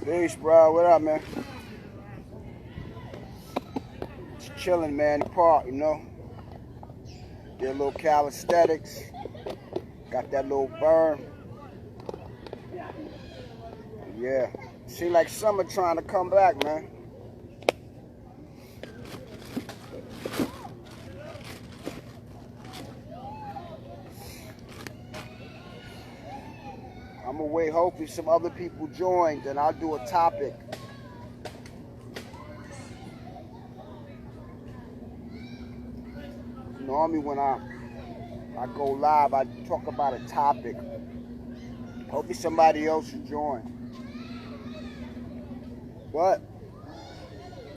Peace, bro. What up, man? Just chilling, man, in the park, you know. Did a little calisthenics. Got that little burn. Yeah. Seems like summer trying to come back, man. I'm gonna wait, hopefully some other people join, then I'll do a topic. Normally when I go live, I talk about a topic. Hopefully somebody else will join. But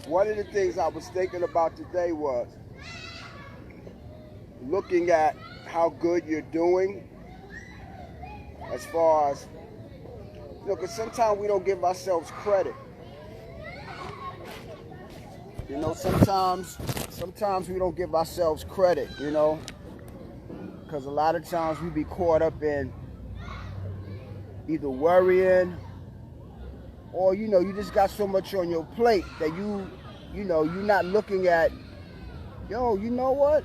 one of the things I was thinking about today was looking at how good you're doing as far as, you know, because sometimes we don't give ourselves credit. You know, sometimes we don't give ourselves credit, you know, because a lot of times we be caught up in either worrying or, you know, you just got so much on your plate that you know, you're not looking at, yo, you know what?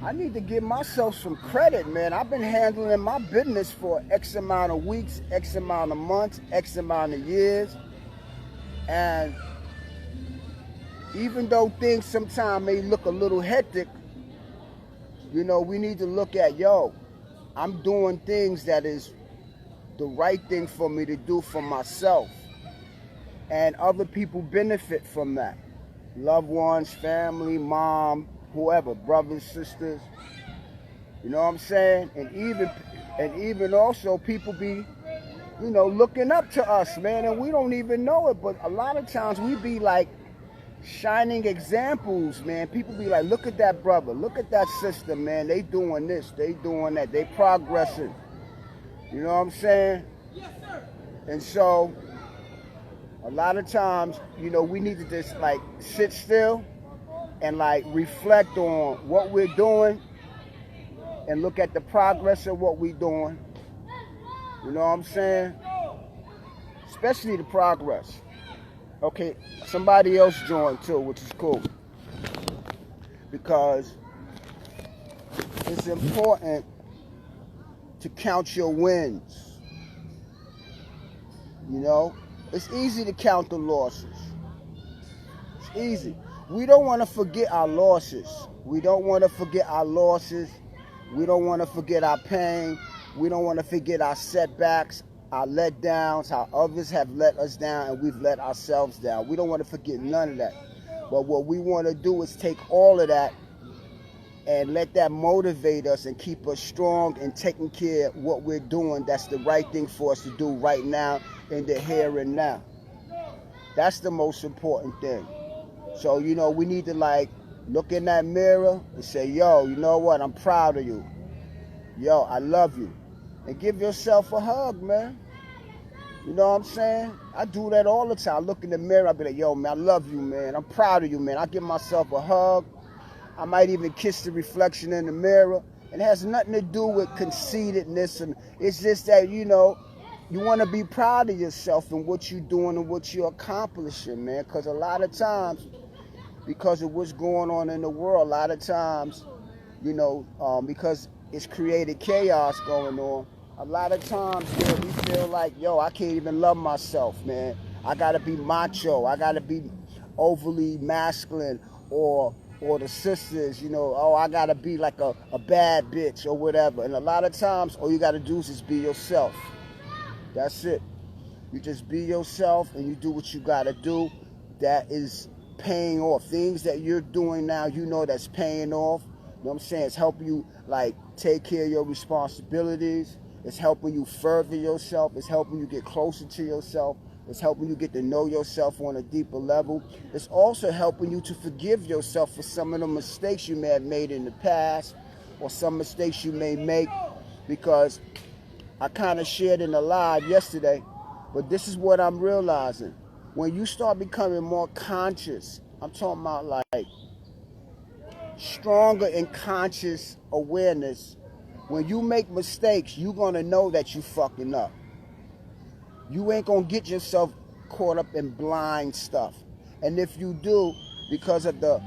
I need to give myself some credit, man. I've been handling my business for X amount of weeks, X amount of months, X amount of years. And even though things sometimes may look a little hectic, you know, we need to look at, yo, I'm doing things that is the right thing for me to do for myself. And other people benefit from that. Loved ones, family, mom, whoever, brothers, sisters. You know what I'm saying? And even also people be, you know, looking up to us, man, and we don't even know it. But a lot of times we be like shining examples, man. People be like, look at that brother, look at that sister, man. They doing this, they doing that, they progressing. You know what I'm saying? Yes, sir. And so a lot of times, you know, we need to just like sit still and like reflect on what we're doing and look at the progress of what we're doing. You know what I'm saying? Especially the progress. Okay, somebody else joined too, which is cool. Because it's important to count your wins. You know? It's easy to count the losses. It's easy. We don't want to forget our losses. We don't want to forget our losses. We don't want to forget our pain. We don't want to forget our setbacks, our letdowns, how others have let us down and we've let ourselves down. We don't want to forget none of that. But what we want to do is take all of that and let that motivate us and keep us strong and taking care of what we're doing. That's the right thing for us to do right now in the here and now. That's the most important thing. So, you know, we need to like look in that mirror and say, yo, you know what? I'm proud of you. Yo, I love you. And give yourself a hug, man. You know what I'm saying? I do that all the time. I look in the mirror, I be like, yo, man, I love you, man. I'm proud of you, man. I give myself a hug. I might even kiss the reflection in the mirror. It has nothing to do with conceitedness. And it's just that, you know, you want to be proud of yourself and what you're doing and what you're accomplishing, man. Because a lot of times, because of what's going on in the world, a lot of times, you know, because it's created chaos going on, a lot of times, man, we feel like, yo, I can't even love myself, man. I got to be macho. I got to be overly masculine, or the sisters, you know, oh, I got to be like a bad bitch or whatever. And a lot of times, all you got to do is just be yourself. That's it. You just be yourself and you do what you got to do. That is paying off. Things that you're doing now, you know, that's paying off. You know what I'm saying? It's helping you, like, take care of your responsibilities. It's helping you further yourself. It's helping you get closer to yourself. It's helping you get to know yourself on a deeper level. It's also helping you to forgive yourself for some of the mistakes you may have made in the past or some mistakes you may make, because I kind of shared in the live yesterday, but this is what I'm realizing. When you start becoming more conscious, I'm talking about like stronger in conscious awareness, when you make mistakes, you're going to know that you fucking up. you ain't gonna get yourself caught up in blind stuff. And if you do, because of the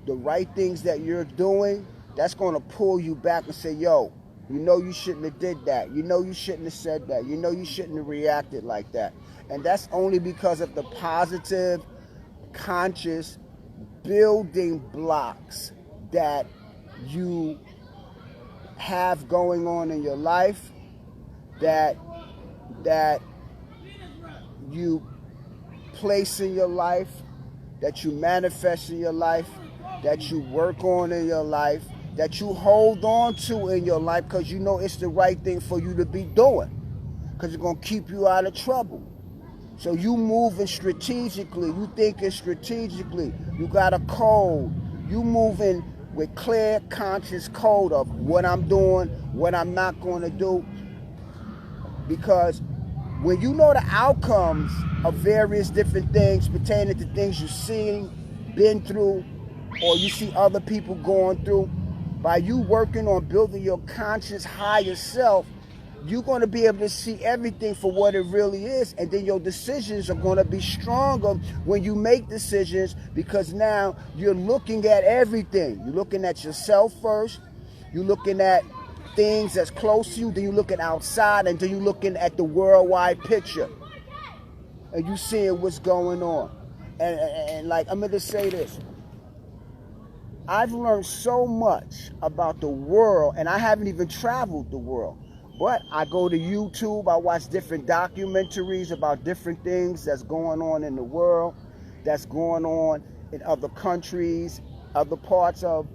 right things that you're doing, that's gonna pull you back and say, yo, you know you shouldn't have did that. You know you shouldn't have said that. You know you shouldn't have reacted like that. And that's only because of the positive, conscious building blocks that you have going on in your life, that you place in your life, that you manifest in your life, that you work on in your life, that you hold on to in your life, because you know it's the right thing for you to be doing, because it's going to keep you out of trouble. So you moving strategically, you thinking strategically, you got a code, you moving with clear, conscious code of what I'm doing, what I'm not going to do. Because when you know the outcomes of various different things pertaining to things you've seen, been through, or you see other people going through, by you working on building your conscious higher self, you're going to be able to see everything for what it really is, and then your decisions are going to be stronger when you make decisions, because now you're looking at everything. You're looking at yourself first, you're looking at things that's close to you, then you're looking outside, and then you're looking at the worldwide picture, and you seeing what's going on. And like, I'm going to say this. I've learned so much about the world, and I haven't even traveled the world. But I go to YouTube, I watch different documentaries about different things that's going on in the world, that's going on in other countries, other parts of,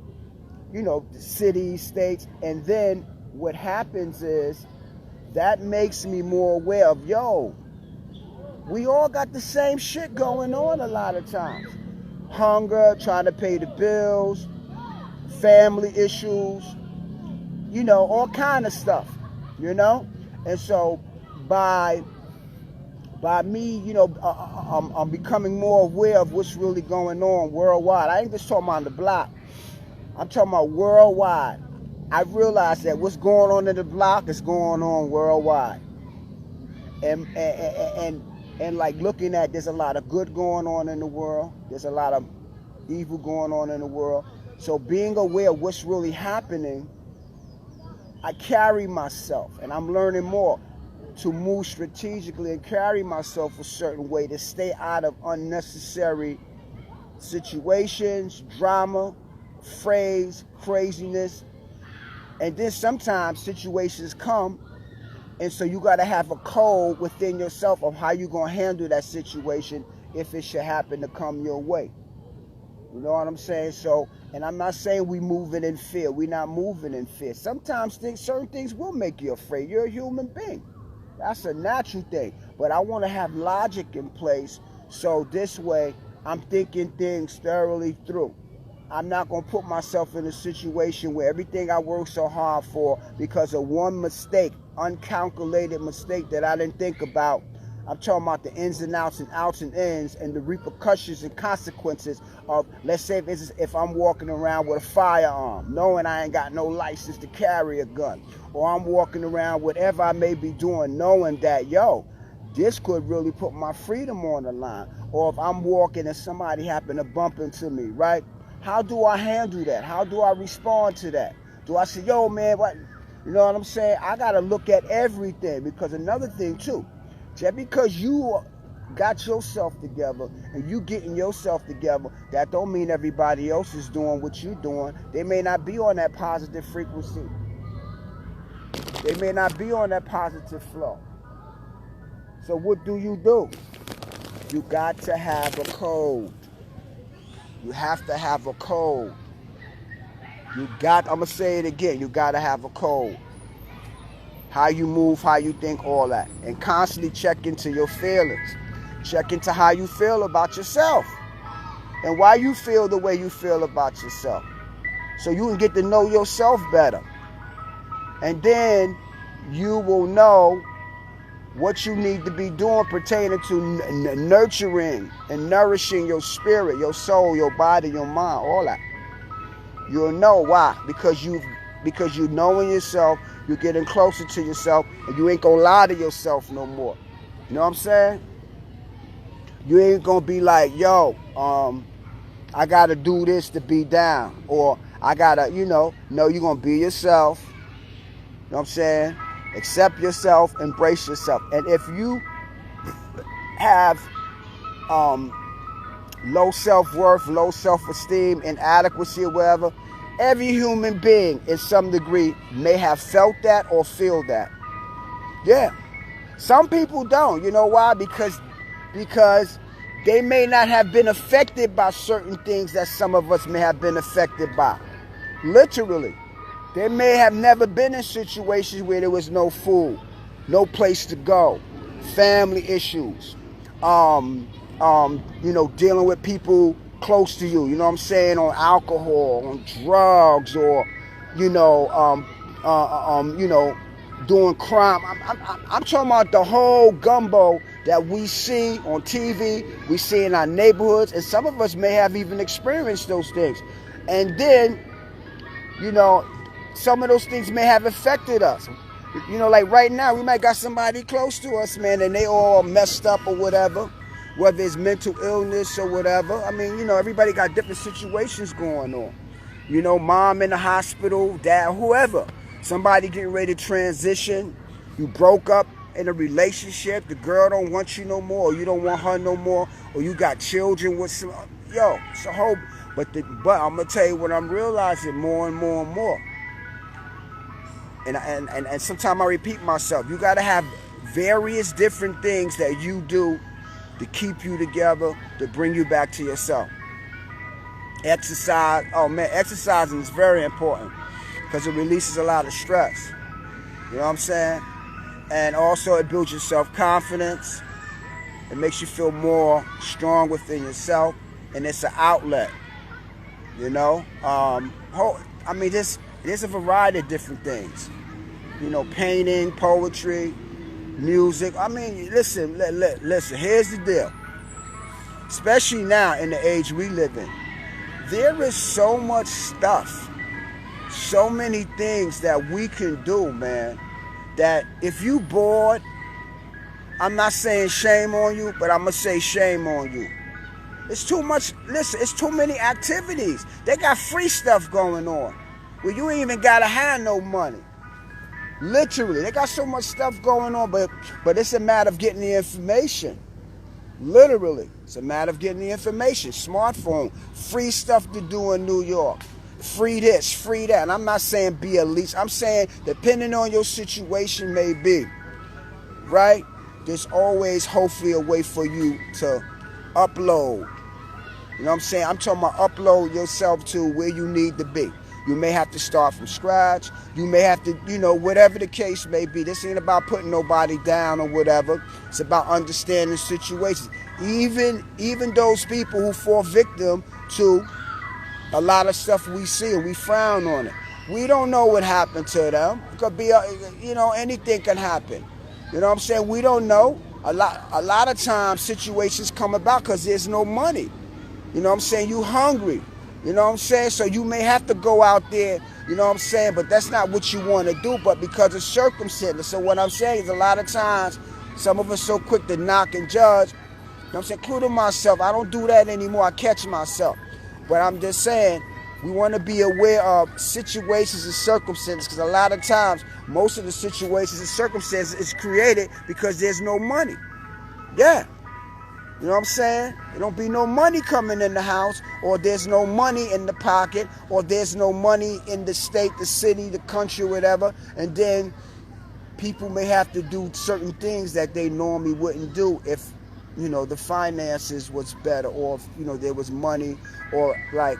you know, the cities, states. And then what happens is that makes me more aware of, yo, we all got the same shit going on a lot of times. Hunger, trying to pay the bills, family issues, you know, all kind of stuff. You know, and so by me, you know, I'm becoming more aware of what's really going on worldwide. I ain't just talking about the block. I'm talking about worldwide. I realized that what's going on in the block is going on worldwide. And like looking at, there's a lot of good going on in the world. There's a lot of evil going on in the world. So being aware of what's really happening, I carry myself, and I'm learning more to move strategically and carry myself a certain way to stay out of unnecessary situations, drama, frays, craziness. And then sometimes situations come, and so you got to have a code within yourself of how you're going to handle that situation if it should happen to come your way. You know what I'm saying? So, and I'm not saying we moving in fear. We're not moving in fear. Sometimes certain things will make you afraid. You're a human being. That's a natural thing. But I want to have logic in place, so this way I'm thinking things thoroughly through. I'm not going to put myself in a situation where everything I worked so hard for, because of one mistake, uncalculated mistake that I didn't think about. I'm talking about the ins and outs and ends, and the repercussions and consequences of, let's say if I'm walking around with a firearm, knowing I ain't got no license to carry a gun, or I'm walking around whatever I may be doing, knowing that, yo, this could really put my freedom on the line. Or if I'm walking and somebody happen to bump into me, right? How do I handle that? How do I respond to that? Do I say, yo, man, what? You know what I'm saying? I got to look at everything, because another thing, too, just because you got yourself together and you getting yourself together, that don't mean everybody else is doing what you're doing. They may not be on that positive frequency. They may not be on that positive flow. So what do? You got to have a code. You have to have a code. I'm going to say it again, you got to have a code. How you move, how you think, all that. And constantly check into your feelings. Check into how you feel about yourself. And why you feel the way you feel about yourself. So you can get to know yourself better. And then you will know what you need to be doing pertaining to nurturing and nourishing your spirit, your soul, your body, your mind, all that. You'll know why. Because you knowing yourself, you're getting closer to yourself, and you ain't gonna lie to yourself no more. You know what I'm saying? You ain't gonna be like, yo, I gotta do this to be down, or I gotta, no, you're gonna be yourself. You know what I'm saying? Accept yourself, embrace yourself. And if you have low self-worth, low self-esteem, inadequacy, or whatever, every human being in some degree may have felt that or feel that. Yeah. Some people don't. You know why? Because they may not have been affected by certain things that some of us may have been affected by. Literally. They may have never been in situations where there was no food, no place to go, family issues, dealing with people close to you, you know what I'm saying, on alcohol, on drugs, or, doing crime. I'm talking about the whole gumbo that we see on TV, we see in our neighborhoods, and some of us may have even experienced those things. And then, some of those things may have affected us. Like right now, we might got somebody close to us, man, and they all messed up or whatever, whether it's mental illness or whatever. I mean, everybody got different situations going on. Mom in the hospital, dad, whoever. Somebody getting ready to transition. You broke up in a relationship. The girl don't want you no more, or you don't want her no more, or you got children with some. Yo, it's a whole. But I'm gonna tell you what I'm realizing more and more and more. And sometimes I repeat myself. You gotta have various different things that you do to keep you together, to bring you back to yourself. Exercise. Oh man, exercising is very important because it releases a lot of stress. You know what I'm saying? And also it builds your self-confidence. It makes you feel more strong within yourself, and it's an outlet. There's a variety of different things. Painting, poetry, music. I mean, listen, here's the deal. Especially now in the age we live in, there is so much stuff, so many things that we can do, man, that if you bored, I'm not saying shame on you, but I'm going to say shame on you. It's too much. Listen, it's too many activities. They got free stuff going on where you ain't even got to have no money. Literally, they got so much stuff going on, but it's a matter of getting the information. Literally, it's a matter of getting the information. Smartphone, free stuff to do in New York. Free this, free that. And I'm not saying be a leech. I'm saying depending on your situation may be, right? There's always hopefully a way for you to upload. You know what I'm saying? I'm talking about upload yourself to where you need to be. You may have to start from scratch. You may have to, whatever the case may be. This ain't about putting nobody down or whatever. It's about understanding situations. Even those people who fall victim to a lot of stuff we see and we frown on it. We don't know what happened to them. It could be, anything can happen. You know what I'm saying? We don't know. A lot of times situations come about because there's no money. You know what I'm saying? You hungry. You know what I'm saying? So you may have to go out there, you know what I'm saying? But that's not what you want to do, but because of circumstances. So what I'm saying is a lot of times, some of us so quick to knock and judge. You know what I'm saying? Including myself. I don't do that anymore. I catch myself. But I'm just saying, we want to be aware of situations and circumstances because a lot of times, most of the situations and circumstances is created because there's no money. Yeah. You know what I'm saying? There don't be no money coming in the house, or there's no money in the pocket, or there's no money in the state, the city, the country, whatever. And then people may have to do certain things that they normally wouldn't do if, the finances was better, or if, there was money, or like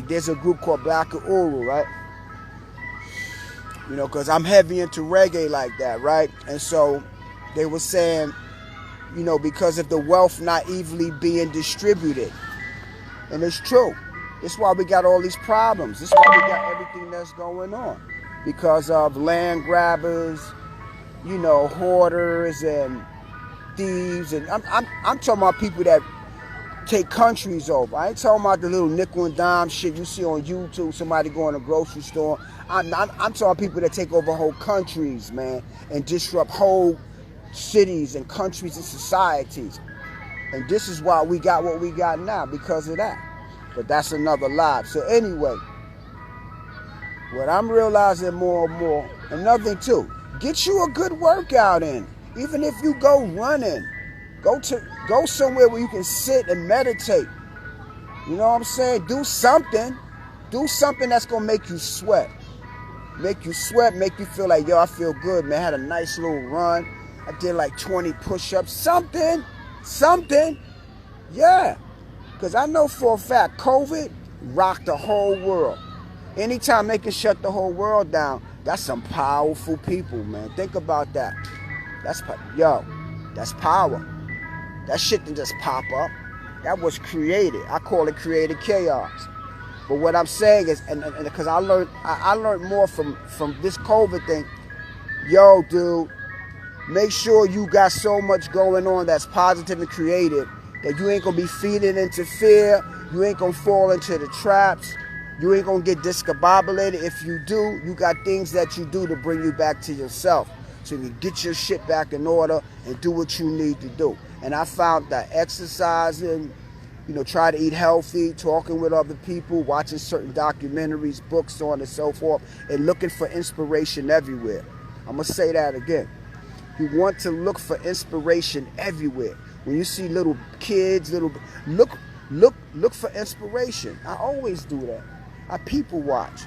there's a group called Black Uru, right? Because I'm heavy into reggae like that, right? And so they were saying, because of the wealth not evenly being distributed. And it's true. That's why we got all these problems. That's why we got everything that's going on. Because of land grabbers, hoarders and thieves. And I'm talking about people that take countries over. I ain't talking about the little nickel and dime shit you see on YouTube, somebody going to a grocery store. I'm talking people that take over whole countries, man, and disrupt whole cities and countries and societies. And this is why we got what we got now, because of that. But that's another lie. So anyway, what I'm realizing more and more, another thing too, get you a good workout in. Even if you go running, go somewhere where you can sit and meditate. You know what I'm saying? Do something. Do something that's going to make you sweat. Make you sweat, make you feel like, yo, I feel good, man. I had a nice little run. I did like 20 push-ups. Something. Yeah. Because I know for a fact, COVID rocked the whole world. Anytime they can shut the whole world down, that's some powerful people, man. Think about that. That's power. That shit didn't just pop up. That was created. I call it created chaos. But what I'm saying is, and because I learned more from this COVID thing. Yo, dude, make sure you got so much going on that's positive and creative that you ain't gonna be feeding into fear. You ain't gonna fall into the traps. You ain't gonna get discombobulated. If you do, you got things that you do to bring you back to yourself, so you can get your shit back in order and do what you need to do. And I found that exercising, try to eat healthy, talking with other people, watching certain documentaries, books, so on and so forth, and looking for inspiration everywhere. I'm going to say that again. You want to look for inspiration everywhere. When you see little kids, look for inspiration. I always do that. I people watch.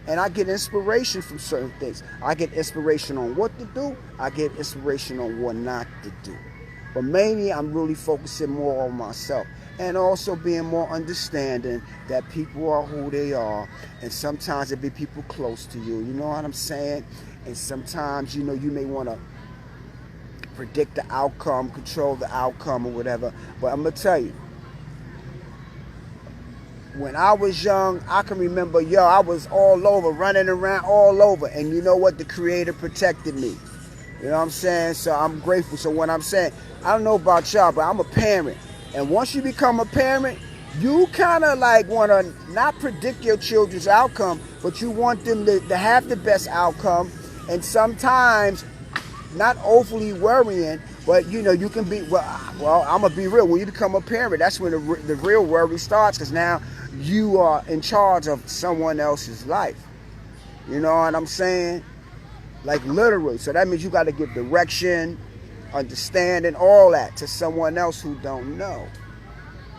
And I get inspiration from certain things. I get inspiration on what to do. I get inspiration on what not to do. But mainly, I'm really focusing more on myself. And also being more understanding that people are who they are. And sometimes it be people close to you. You know what I'm saying? And sometimes, you may want to predict the outcome, control the outcome or whatever. But I'm going to tell you, when I was young, I can remember, I was all over, running around all over. And you know what? The Creator protected me. You know what I'm saying? So I'm grateful. So what I'm saying, I don't know about y'all, but I'm a parent. And once you become a parent, you kind of like want to not predict your children's outcome, but you want them to have the best outcome. And sometimes, not overly worrying, but you can be, well, I'm going to be real. When you become a parent, that's when the real worry starts, because now you are in charge of someone else's life. You know what I'm saying? Like literally. So that means you got to give direction, understanding, all that to someone else who don't know.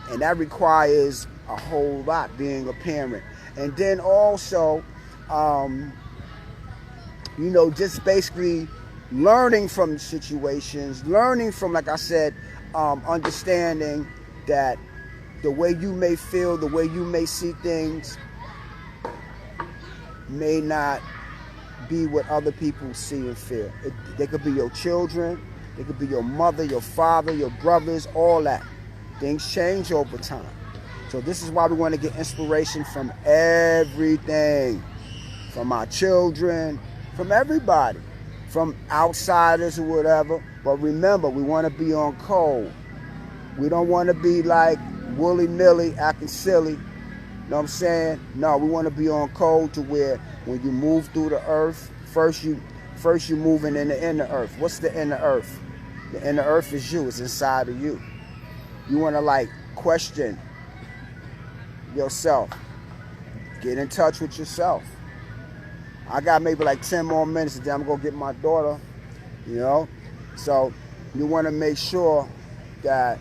And that requires a whole lot, being a parent. And then also, just basically learning from situations, learning from, like I said, understanding that the way you may feel, the way you may see things may not be what other people see and feel. They could be your children, they could be your mother, your father, your brothers, all that. Things change over time. So this is why we want to get inspiration from everything. From our children, from everybody. From outsiders or whatever. But remember, we want to be on code. We don't want to be like willy-nilly, acting silly. You know what I'm saying? No, we want to be on code to where when you move through the earth, first you moving in the inner earth. What's the inner earth? The inner earth is you. It's inside of you. You want to question yourself. Get in touch with yourself. I got maybe 10 more minutes and then I'm going to get my daughter, So you want to make sure that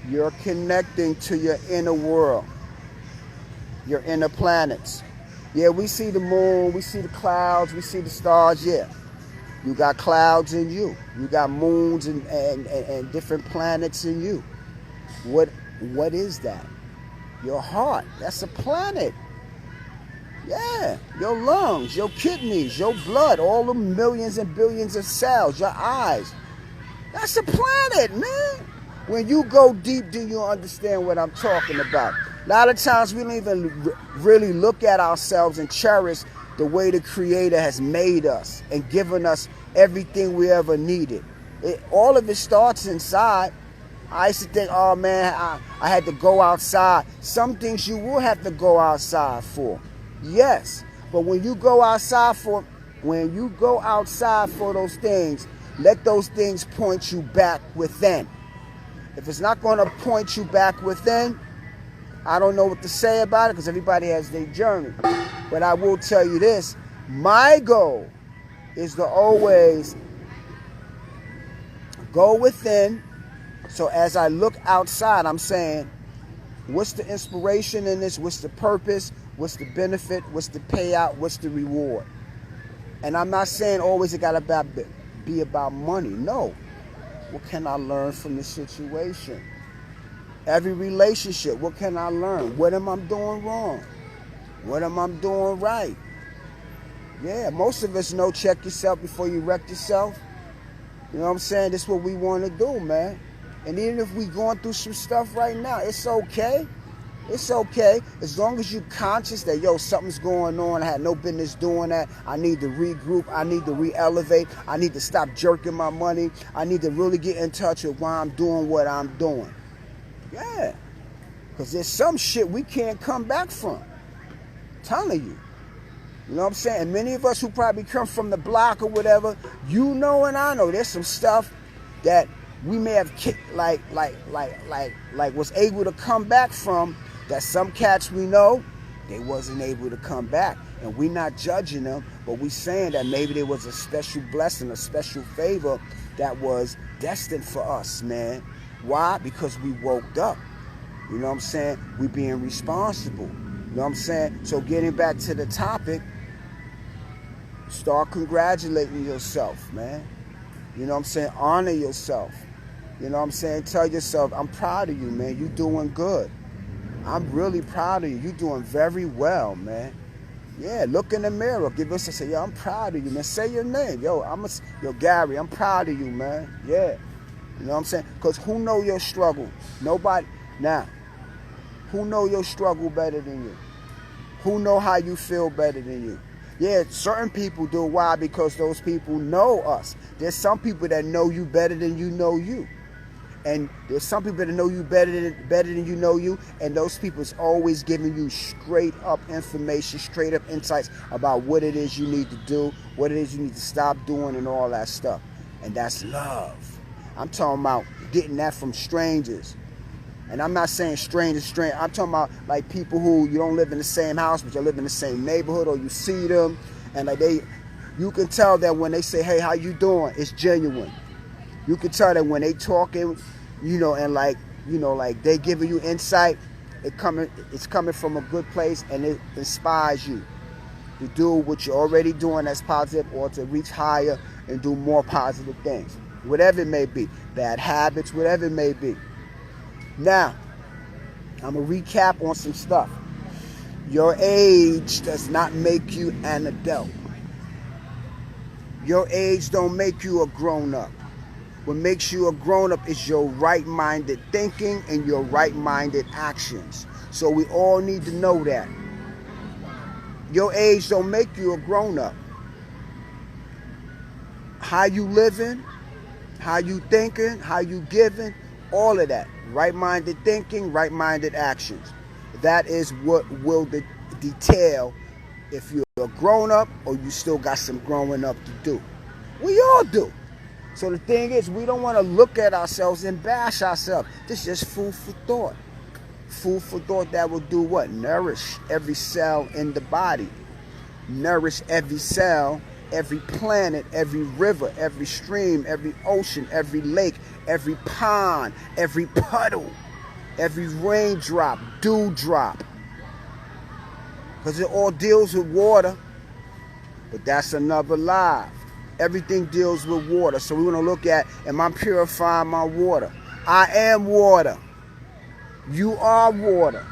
you're connecting to your inner world, your inner planets. Yeah, we see the moon, we see the clouds, we see the stars, yeah. You got clouds in you. You got moons and different planets in you. What is that? Your heart. That's a planet. Yeah. Your lungs, your kidneys, your blood, all the millions and billions of cells, your eyes. That's a planet, man. When you go deep, do you understand what I'm talking about? A lot of times we don't even really look at ourselves and cherish the way the Creator has made us and given us everything we ever needed. All of it starts inside. I used to think, oh man, I had to go outside. Some things you will have to go outside for. Yes, but when you go outside for those things, let those things point you back within. If it's not going to point you back within, I don't know what to say about it, because everybody has their journey. But I will tell you this, my goal is to always go within. So as I look outside, I'm saying, what's the inspiration in this? What's the purpose? What's the benefit? What's the payout? What's the reward? And I'm not saying always it got to be about money. No. What can I learn from the situation? Every relationship, what can I learn? What am I doing wrong? What am I doing right? Yeah, most of us know check yourself before you wreck yourself. You know what I'm saying? That's what we want to do, man. And even if we going through some stuff right now, it's okay. It's okay. As long as you're conscious that, yo, something's going on. I had no business doing that. I need to regroup. I need to re-elevate. I need to stop jerking my money. I need to really get in touch with why I'm doing what I'm doing. Yeah. Because there's some shit we can't come back from. I'm telling you. You know what I'm saying? And many of us who probably come from the block or whatever, you know and I know there's some stuff that we may have kicked, like was able to come back from, that some cats we know, they wasn't able to come back. And we not judging them, but we saying that maybe there was a special blessing, a special favor that was destined for us, man. Why? Because we woke up. You know what I'm saying? We being responsible. You know what I'm saying? So getting back to the topic, start congratulating yourself, man. You know what I'm saying? Honor yourself. You know what I'm saying? Tell yourself, I'm proud of you, man. You're doing good. I'm really proud of you. You're doing very well, man. Yeah, look in the mirror. Give us a say, yo, I'm proud of you, man. Say your name. Yo, Gary, I'm proud of you, man. Yeah. You know what I'm saying? Because who know your struggle? Nobody. Now, who know your struggle better than you? Who know how you feel better than you? Yeah, certain people do. Why? Because those people know us. There's some people that know you better than you know you. And there's some people that know you better than you know you, and those people is always giving you straight up information, straight up insights about what it is you need to do, what it is you need to stop doing, and all that stuff. And that's love. I'm talking about getting that from strangers. And I'm not saying strangers. I'm talking about like people who you don't live in the same house, but you live in the same neighborhood, or you see them, and like you can tell that when they say, "Hey, how you doing?" it's genuine. You can tell that when they talking, you know, and like, you know, like they giving you insight, it's coming from a good place, and it inspires you to do what you're already doing that's positive, or to reach higher and do more positive things, whatever it may be, bad habits, whatever it may be. Now, I'm gonna recap on some stuff. Your age does not make you an adult. Your age don't make you a grown-up. What makes you a grown-up is your right-minded thinking and your right-minded actions. So we all need to know that. Your age don't make you a grown-up. How you living, how you thinking, how you giving, all of that. Right-minded thinking, right-minded actions. That is what will detail if you're a grown-up or you still got some growing up to do. We all do. So the thing is, we don't want to look at ourselves and bash ourselves. This is just food for thought. Food for thought that will do what? Nourish every cell in the body. Nourish every cell, every planet, every river, every stream, every ocean, every lake, every pond, every puddle, every raindrop, dewdrop. Because it all deals with water. But that's another lie. Everything deals with water. So we want to look at, am I purifying my water? I am water. You are water.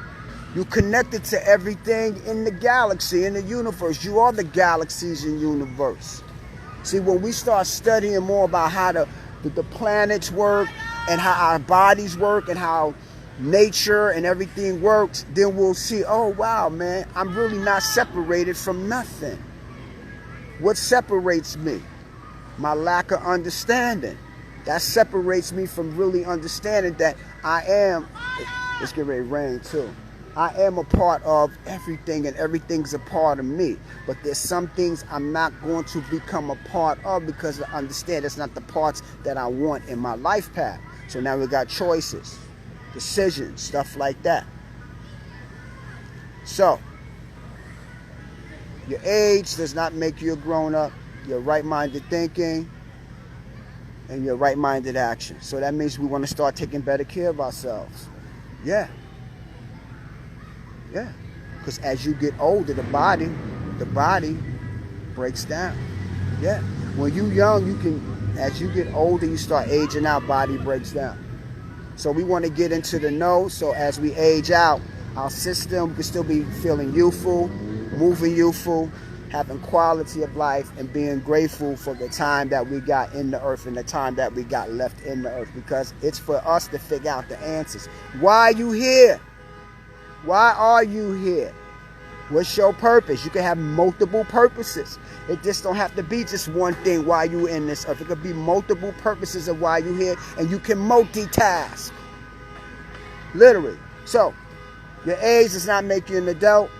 You're connected to everything in the galaxy, in the universe. You are the galaxies and universe. See, when we start studying more about how the planets work and how our bodies work and how nature and everything works, then we'll see, oh, wow, man, I'm really not separated from nothing. What separates me? My lack of understanding. That separates me from really understanding that I am. It's getting ready to rain too. I am a part of everything, and everything's a part of me. But there's some things I'm not going to become a part of because I understand it's not the parts that I want in my life path. So now we got choices, decisions, stuff like that. So, your age does not make you a grown-up. Your right-minded thinking and your right-minded action. So that means we want to start taking better care of ourselves. Yeah. Yeah. Because as you get older, the body breaks down. Yeah. When you're young, as you get older, you start aging out, body breaks down. So we want to get into the know. So as we age out, our system can still be feeling youthful, moving youthful, having quality of life, and being grateful for the time that we got in the earth and the time that we got left in the earth, because it's for us to figure out the answers. Why are you here? Why are you here? What's your purpose? You can have multiple purposes. It just don't have to be just one thing why you in this earth. It could be multiple purposes of why you here, and you can multitask. Literally. So, your age does not make you an adult.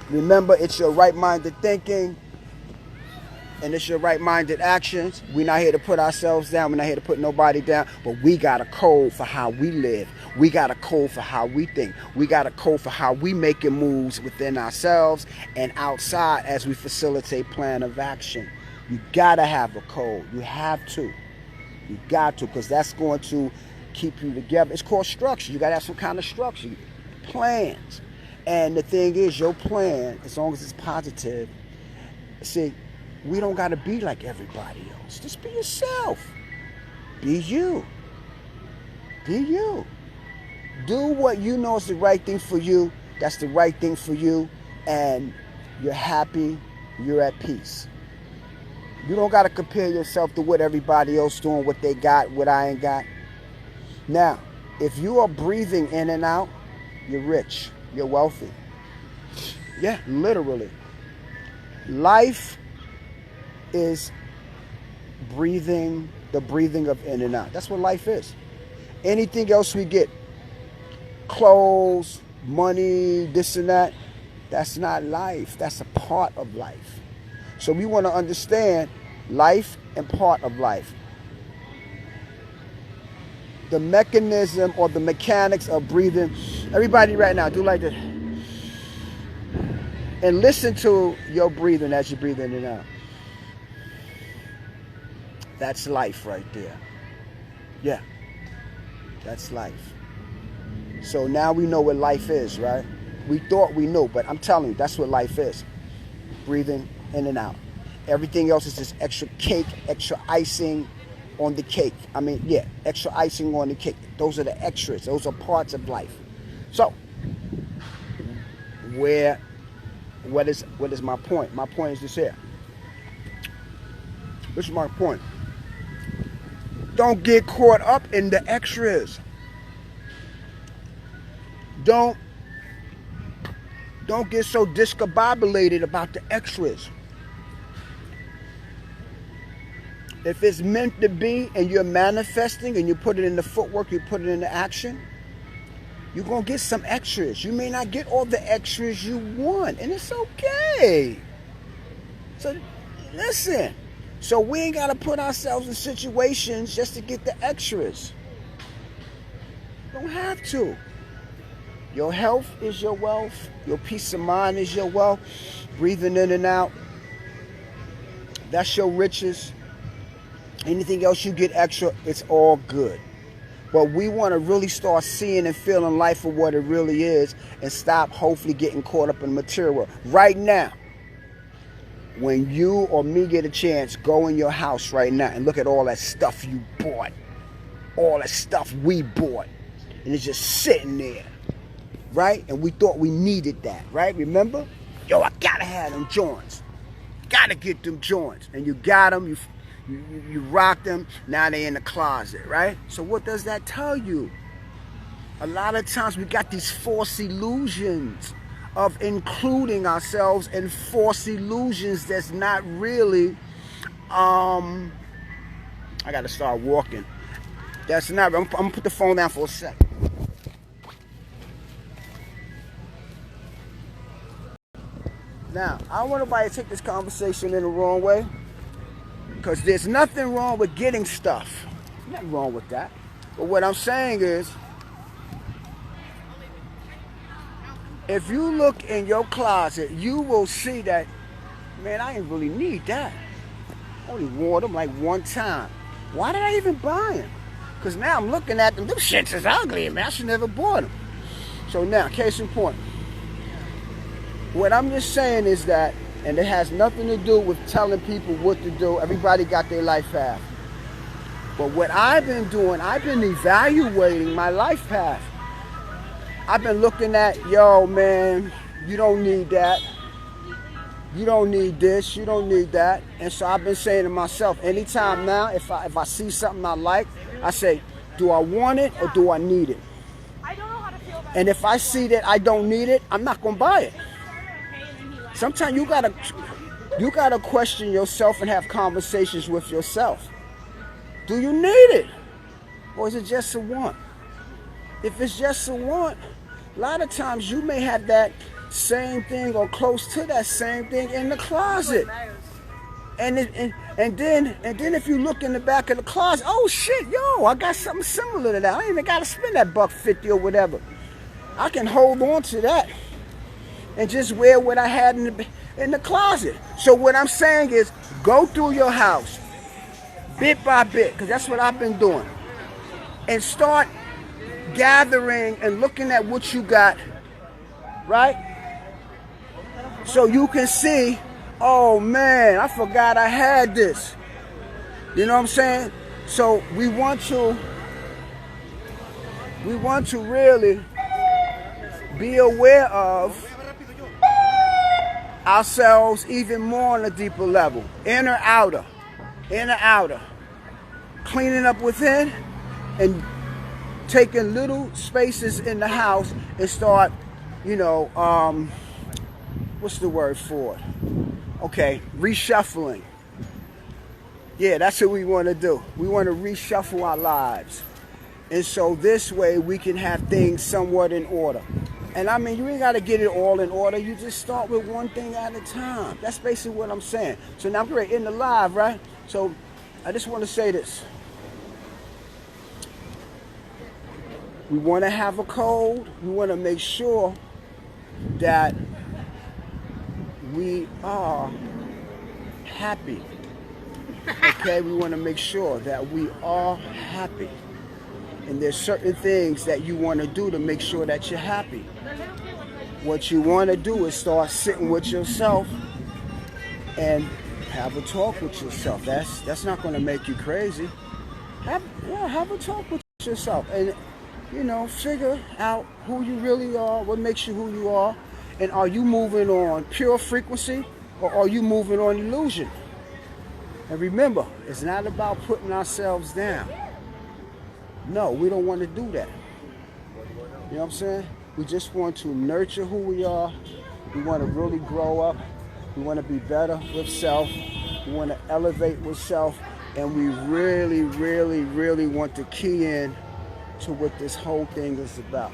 Remember, it's your right-minded thinking and it's your right-minded actions. We're not here to put ourselves down. We're not here to put nobody down. But we got a code for how we live. We got a code for how we think. We got a code for how we making moves within ourselves and outside as we facilitate plan of action. You got to have a code. You have to. You got to, because that's going to keep you together. It's called structure. You got to have some kind of structure. Plans. And the thing is, your plan, as long as it's positive, see, we don't got to be like everybody else. Just be yourself. Be you. Be you. Do what you know is the right thing for you. That's the right thing for you. And you're happy. You're at peace. You don't got to compare yourself to what everybody else doing, what they got, what I ain't got. Now, if you are breathing in and out, you're rich. You're wealthy. Yeah, literally. Life is breathing, the breathing of in and out. That's what life is. Anything else we get, clothes, money, this and that, that's not life. That's a part of life. So we want to understand life and part of life. The mechanism or the mechanics of breathing. Everybody right now, do like this. And listen to your breathing as you breathe in and out. That's life right there. Yeah. That's life. So now we know what life is, right? We thought we knew, but I'm telling you, that's what life is. Breathing in and out. Everything else is just extra cake, extra icing on the cake. I mean, yeah, extra icing on the cake. Those are the extras. Those are parts of life. So, what is my point? My point is this here. This is my point. Don't get caught up in the extras. Don't get so discombobulated about the extras. If it's meant to be and you're manifesting and you put it in the footwork, you put it into action, you're going to get some extras. You may not get all the extras you want, and it's okay. So, listen. So we ain't got to put ourselves in situations just to get the extras. Don't have to. Your health is your wealth. Your peace of mind is your wealth. Breathing in and out, that's your riches. Anything else you get extra, it's all good. But we want to really start seeing and feeling life for what it really is and stop hopefully getting caught up in material. Right now, when you or me get a chance, go in your house right now and look at all that stuff you bought. All that stuff we bought. And it's just sitting there. Right? And we thought we needed that. Right? Remember? Yo, I gotta have them joints. Gotta get them joints. And you got them. You rock them, now they in the closet, right? So what does that tell you? A lot of times we got these false illusions of including ourselves in false illusions that's not really, I gotta start walking. That's not, I'm gonna put the phone down for a sec. Now, I don't want nobody to take this conversation in the wrong way, because there's nothing wrong with getting stuff. Nothing wrong with that. But what I'm saying is, if you look in your closet, you will see that, man, I didn't really need that. I only wore them like one time. Why did I even buy them? Because now I'm looking at them. Them shits is ugly, man. I should never bought them. So now, case in point. What I'm just saying is that, and it has nothing to do with telling people what to do. Everybody got their life path. But what I've been doing, I've been evaluating my life path. I've been looking at, yo, man, you don't need that. You don't need this. You don't need that. And so I've been saying to myself, anytime now, if I see something I like, I say, do I want it or do I need it? And if I see that I don't need it, I'm not going to buy it. Sometimes you gotta question yourself and have conversations with yourself. Do you need it? Or is it just a want? If it's just a want, a lot of times you may have that same thing or close to that same thing in the closet. And then if you look in the back of the closet, oh shit, yo, I got something similar to that. I ain't even gotta spend that $1.50 or whatever. I can hold on to that and just wear what I had in the closet. So what I'm saying is, go through your house, bit by bit, because that's what I've been doing, and start gathering and looking at what you got, right? So you can see, oh man, I forgot I had this. You know what I'm saying? So we want to really be aware of ourselves even more on a deeper level. Inner, outer. Cleaning up within and taking little spaces in the house and start, what's the word for it? Okay, reshuffling. Yeah, that's what we want to do. We want to reshuffle our lives. And so this way we can have things somewhat in order. And I mean, you ain't got to get it all in order. You just start with one thing at a time. That's basically what I'm saying. So now I'm great in the live, right? So I just want to say this. We want to have a code. We want to make sure that we are happy. Okay? We want to make sure that we are happy. And there's certain things that you want to do to make sure that you're happy. What you want to do is start sitting with yourself and have a talk with yourself. That's not going to make you crazy. Have a talk with yourself and, figure out who you really are, what makes you who you are, and are you moving on pure frequency or are you moving on illusion? And remember, it's not about putting ourselves down. No, we don't want to do that. You know what I'm saying? We just want to nurture who we are. We want to really grow up. We want to be better with self. We want to elevate with self. And we really, really, really want to key in to what this whole thing is about.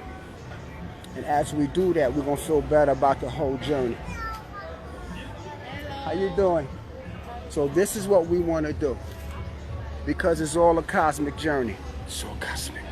And as we do that, we're going to feel better about the whole journey. How you doing? So this is what we want to do. Because it's all a cosmic journey. So cosmic.